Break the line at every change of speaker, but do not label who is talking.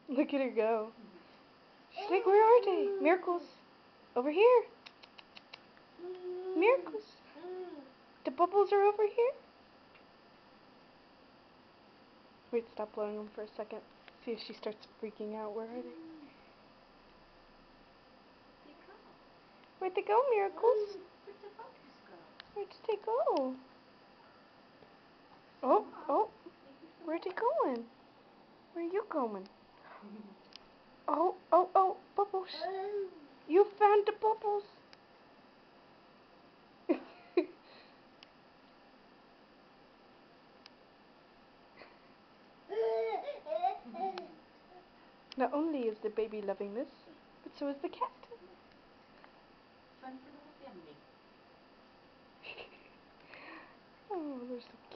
Look at her go. She's like, where are they? Miracles. Over here. Miracles. The bubbles are over here. Wait, stop blowing them for a second. See if she starts freaking out. Where are they? Where'd they go, Miracles? Where'd they go? Oh, oh. Where'd they going? Where are you going? Oh, oh, oh, bubbles. You found the bubbles. Not only is the baby loving this, but so is the cat.
Fun for the whole family.
Oh, they're so cute.